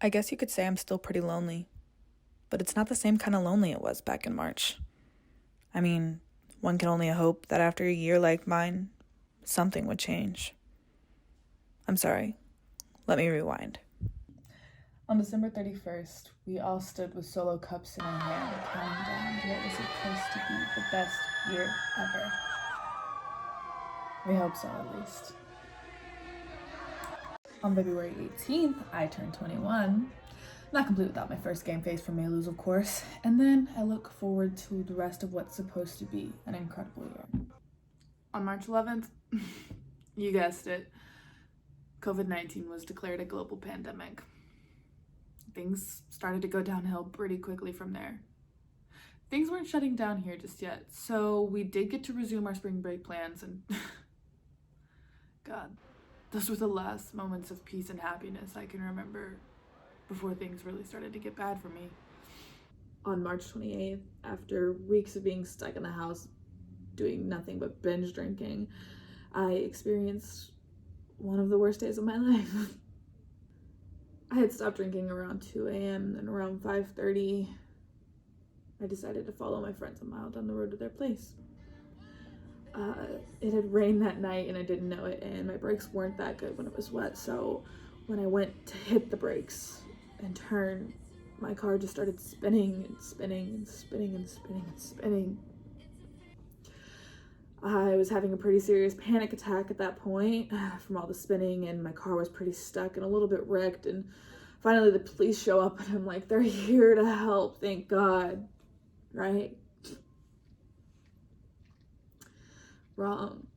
I guess you could say I'm still pretty lonely, but it's not the same kind of lonely it was back in March. I mean, one can only hope that after a year like mine, something would change. I'm sorry. Let me rewind. On December 31st, we all stood with solo cups in our hand, counting down to what was supposed to be the best year ever. We hope so, at least. On February 18th, I turned 21. Not complete without my first game face for May Lose, of course. And then I look forward to the rest of what's supposed to be an incredible year. On March 11th, you guessed it, COVID-19 was declared a global pandemic. Things started to go downhill pretty quickly from there. Things weren't shutting down here just yet, so we did get to resume our spring break plans, and God, those were the last moments of peace and happiness I can remember before things really started to get bad for me. On March 28th, after weeks of being stuck in the house doing nothing but binge drinking, I experienced one of the worst days of my life. I had stopped drinking around 2 a.m. and around 5:30, I decided to follow my friends a mile down the road to their place. It had rained that night and I didn't know it, and my brakes weren't that good when it was wet, so when I went to hit the brakes and turn, my car just started spinning and spinning and spinning and spinning and spinning. I was having a pretty serious panic attack at that point from all the spinning, and my car was pretty stuck and a little bit wrecked, and finally the police show up and I'm like, they're here to help, thank God, right? Wrong.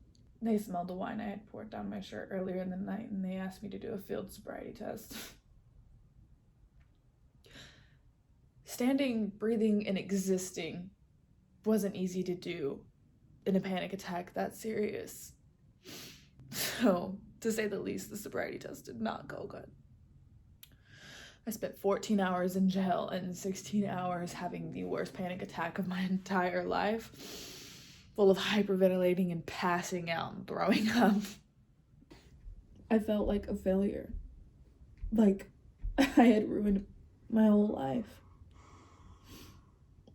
They smelled the wine I had poured down my shirt earlier in the night, and they asked me to do a field sobriety test. Standing, breathing, and existing wasn't easy to do in a panic attack that serious. So, to say the least, the sobriety test did not go good. I spent 14 hours in jail and 16 hours having the worst panic attack of my entire life, full of hyperventilating and passing out and throwing up. I felt like a failure. Like I had ruined my whole life.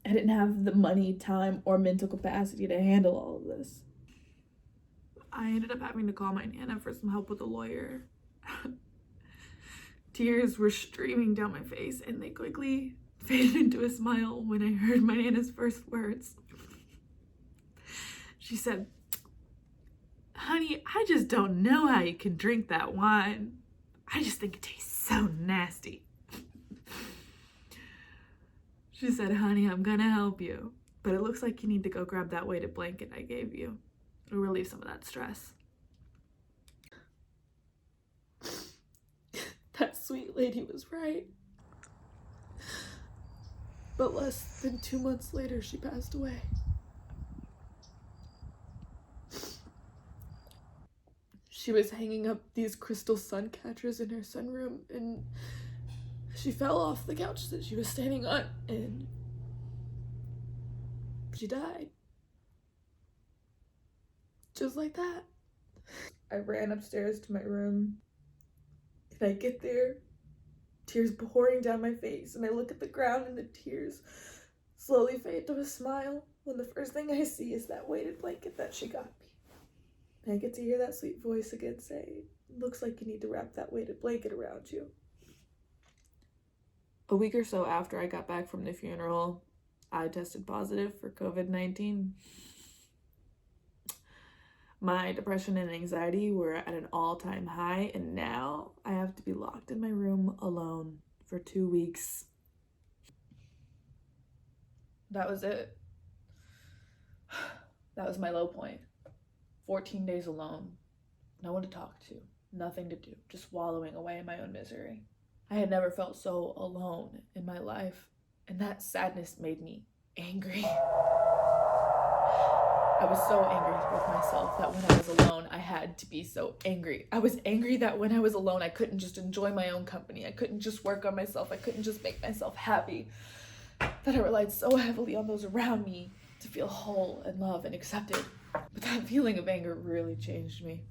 I didn't have the money, time, or mental capacity to handle all of this. I ended up having to call my Nana for some help with a lawyer. Tears were streaming down my face, and they quickly faded into a smile when I heard my Nana's first words. She said, "Honey, I just don't know how you can drink that wine. I just think it tastes so nasty." She said, "Honey, I'm gonna help you, but it looks like you need to go grab that weighted blanket I gave you. It'll relieve some of that stress." That sweet lady was right. But less than 2 months later, she passed away. She was hanging up these crystal sun catchers in her sunroom, and she fell off the couch that she was standing on, and she died. Just like that. I ran upstairs to my room, and I get there, tears pouring down my face, and I look at the ground and the tears slowly fade to a smile when the first thing I see is that weighted blanket that she got me. And I get to hear that sweet voice again say, "Looks like you need to wrap that weighted blanket around you." A week or so after I got back from the funeral, I tested positive for COVID-19. My depression and anxiety were at an all-time high, and now I have to be locked in my room alone for 2 weeks. That was it. That was my low point. 14 days alone. No one to talk to. Nothing to do. Just wallowing away in my own misery. I had never felt so alone in my life, and that sadness made me angry. I was so angry with myself that when I was alone, I had to be so angry. I was angry that when I was alone, I couldn't just enjoy my own company. I couldn't just work on myself. I couldn't just make myself happy. That I relied so heavily on those around me to feel whole and loved and accepted. But that feeling of anger really changed me.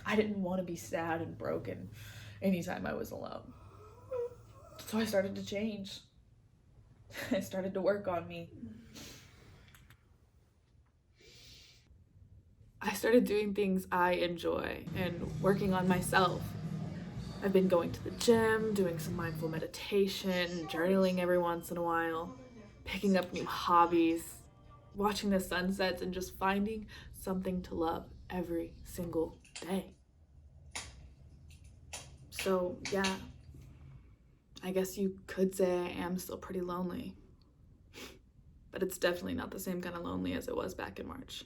I didn't want to be sad and broken anytime I was alone. So I started to change. I started to work on me. I started doing things I enjoy and working on myself. I've been going to the gym, doing some mindful meditation, journaling every once in a while, picking up new hobbies, watching the sunsets, and just finding something to love every single day. So, yeah, I guess you could say I am still pretty lonely. But it's definitely not the same kind of lonely as it was back in March.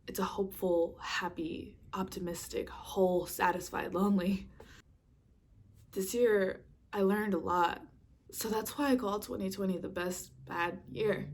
It's a hopeful, happy, optimistic, whole, satisfied lonely. This year, I learned a lot. So that's why I call 2020 the best bad year.